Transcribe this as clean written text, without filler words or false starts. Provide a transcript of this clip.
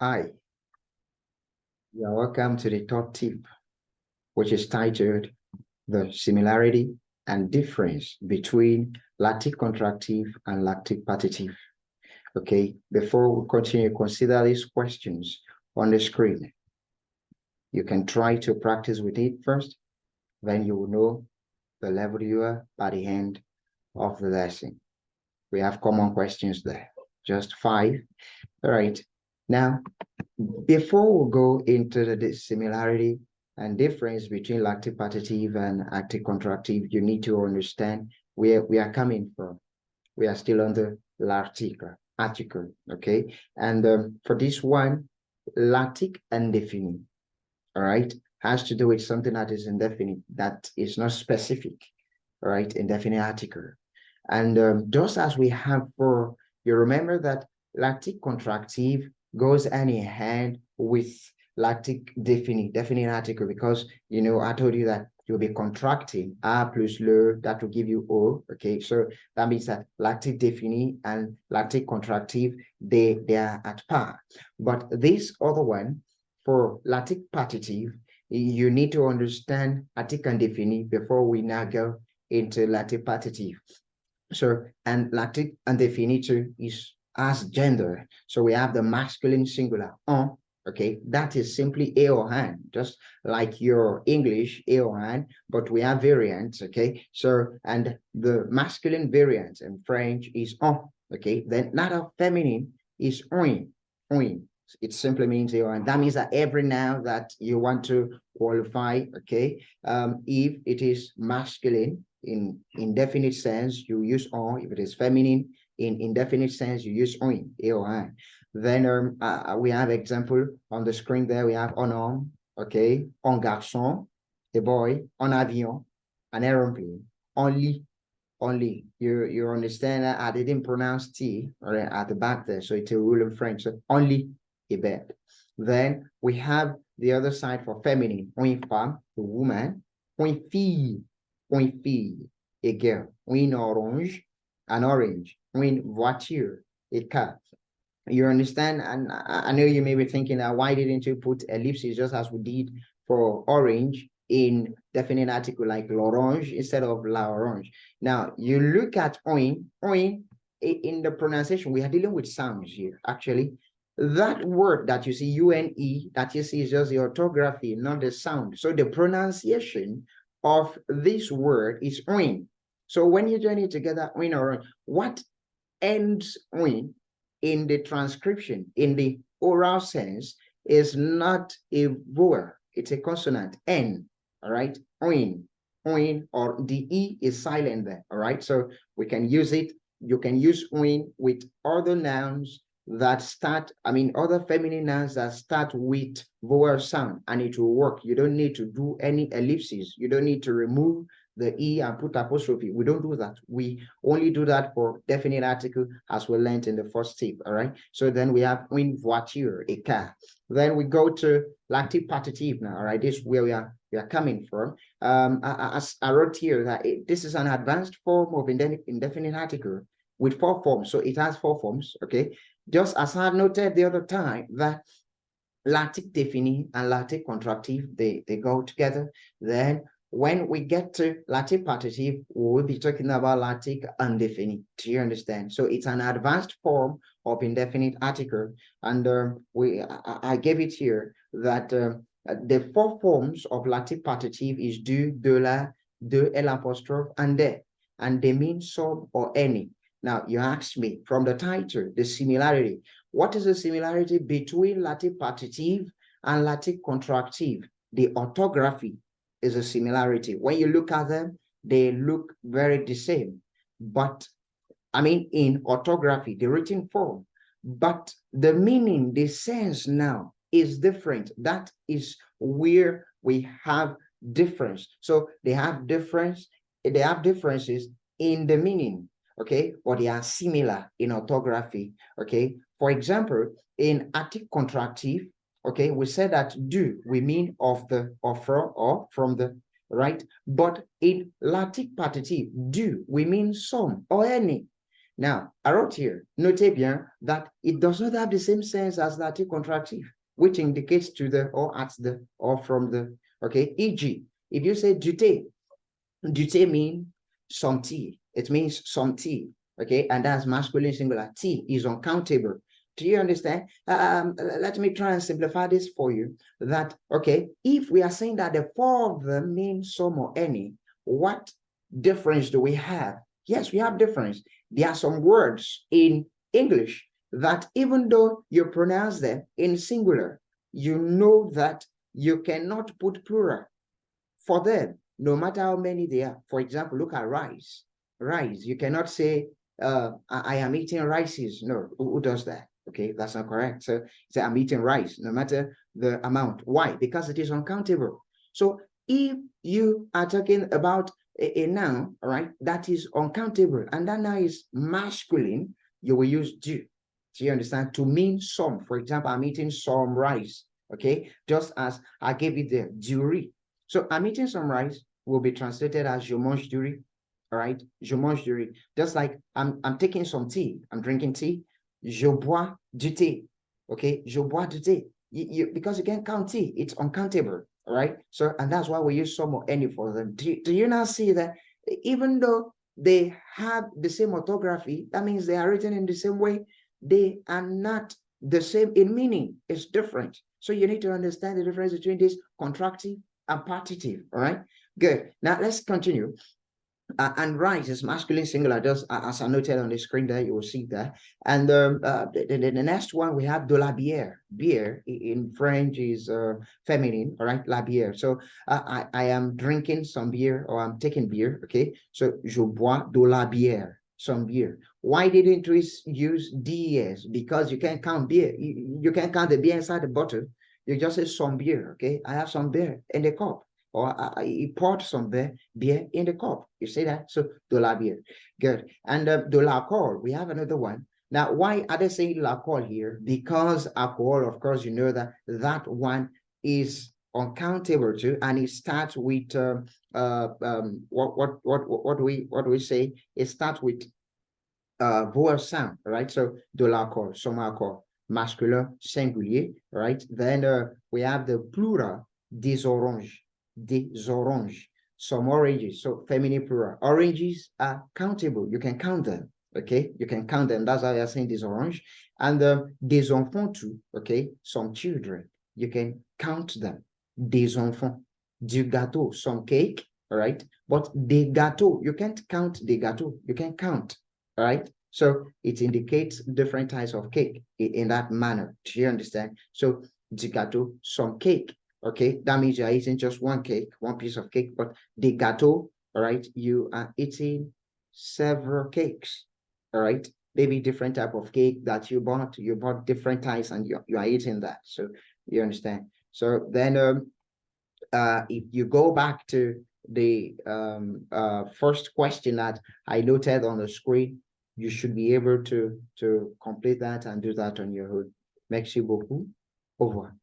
Hi, you're welcome to the third tip, which is titled The Similarity and Difference Between Lactic Contractive and Lactic Partitive. Okay, before we continue, consider these questions on the screen. You can try to practice with it first, then you will know the level you are by the end of the lesson. We have common questions there, just 5. All right, now before we go into the similarity and difference between lactic partitive and active contractive, you need to understand where we are coming from. We are still under article, okay? And for this one, lactic indefinite, all right, has to do with something that is indefinite, that is not specific, all right, indefinite article. And just as we have for, you remember that lactic contractive goes hand in hand with lactic definite article, because, you know, I told you that you'll be contracting A plus le, that will give you O, okay? So that means that lactic definite and lactic contractive, they are at par. But this other one, for lactic partitive, you need to understand lactic indefinite before we now go into lactic partitive. So, and lactic indefinite is as gender. So we have the masculine singular, on, okay? That is simply a or an, just like your English, a or an, but we have variants, okay? So, and the masculine variant in French is on, okay? Then that of feminine is oin. It simply means a or an. That means that every noun that you want to qualify, okay? If it is masculine, in indefinite sense, you use on. If it is feminine, in indefinite sense, you use oin, a or an. Then we have example on the screen there. We have un homme, okay, un garçon, a boy, un avion, an aeroplane, only. You understand that I didn't pronounce T at the back there, so it's a rule in French. So only a bed. Then we have the other side for feminine, une femme, a woman, une fille, a girl, une orange, an orange, une voiture, a car. You understand? And I know you may be thinking that why didn't you put ellipses just as we did for orange in definite article like l'orange instead of la orange? Now you look at oin in the pronunciation, we are dealing with sounds here. Actually, that word that you see, une, that you see is just the orthography, not the sound. So the pronunciation of this word is oin. So when you join it together, oin or what ends oin in the transcription, in the oral sense, is not a vowel, it's a consonant, N, all right? Oin, or the E is silent there, all right? So we can use it, you can use oin with other nouns that start, other feminine nouns that start with vowel sound, and it will work. You don't need to do any ellipses. You don't need to remove the E and put apostrophe. We don't do that. We only do that for definite article, as we learned in the first tip, all right? So then we have une voiture, a car. Then we go to lactic partitive now, all right? This is where we are coming from. As I wrote here, that this is an advanced form of indefinite article with 4 forms. So it has 4 forms, okay? Just as I noted the other time, that lactic definite and lactic contractive, they go together. Then when we get to lactic partitive, we'll be talking about lactic indefinite. Do you understand? So it's an advanced form of indefinite article. And I gave it here that the 4 forms of lactic partitive is du, de la, de, l'apostrophe, and de. And they mean some or any. Now, you asked me from the title, the similarity. What is the similarity between lactic partitive and lactic contractive? The orthography is a similarity. When you look at them, they look very the same. But, in orthography, the written form. But the meaning, the sense now is different. That is where we have difference. So they have differences in the meaning, okay, or they are similar in orthography, okay. For example, in active contractive, okay, we said that do, we mean of the, or from the, right? But in lactic partitive, do, we mean some or any. Now, I wrote here, notez bien that it does not have the same sense as l'article contractif, which indicates to the, or at the, or from the, okay? E.g., if you say du thé means some tea. It means some tea, okay? And that's masculine singular. Tea is uncountable. Do you understand? Let me try and simplify this for you. That, okay, if we are saying that the four of them mean some or any, what difference do we have? Yes, we have difference. There are some words in English that even though you pronounce them in singular, you know that you cannot put plural for them, no matter how many they are. For example, look at rice. Rice, you cannot say, I am eating rices. No, who does that? Okay, that's not correct. So say I'm eating rice, no matter the amount. Why? Because it is uncountable. So if you are talking about a noun, all right, that is uncountable, and that noun is masculine, you will use do. Do you understand? To mean some. For example, I'm eating some rice. Okay, just as I gave it the du. So I'm eating some rice will be translated as je mange du riz. All right, je mange du riz. Just like I'm taking some tea, I'm drinking tea. Je bois du thé. Okay, je bois du thé. Because you can't count tea, it's uncountable. All right. So, and that's why we use some or any for them. Do you now see that even though they have the same orthography, that means they are written in the same way, they are not the same in meaning. It's different. So you need to understand the difference between this contractive and partitive. All right. Good. Now let's continue. And rice is masculine singular, just as I noted on the screen there, you will see that. And the next one, we have de la bière. Beer in French is feminine, all right, la bière. So I am drinking some beer, or I'm taking beer, okay? So je bois de la bière, some beer. Why didn't we use des? Because you can't count beer. You can't count the beer inside the bottle. You just say some beer, okay? I have some beer in the cup. Or he poured some beer in the cup. You see that? So, de la bière. Good. And de l'alcool, we have another one. Now, why are they saying l'alcool here? Because alcohol, of course, you know that that one is uncountable too, and it starts with what do we say? It starts with vowel sound, right? So de l'alcool, some alcohol, masculin, singulier, right? Then we have the plural, des oranges. Des oranges, some oranges, so feminine plural. Oranges are countable, you can count them, okay? You can count them, that's why I are saying des oranges. And des enfants too, okay? Some children, you can count them. Des enfants, du gâteau, some cake, all right? But des gâteaux, you can't count des gâteaux, you can count, all right? So it indicates different types of cake in that manner. Do you understand? So du gâteau, some cake. Okay, that means you're eating just one cake, one piece of cake, but the gâteau, all right, you are eating several cakes, all right? Maybe different type of cake that you bought different types, and you are eating that. So you understand. So then if you go back to the first question that I noted on the screen, you should be able to complete that and do that on your own. Merci beaucoup. Au revoir.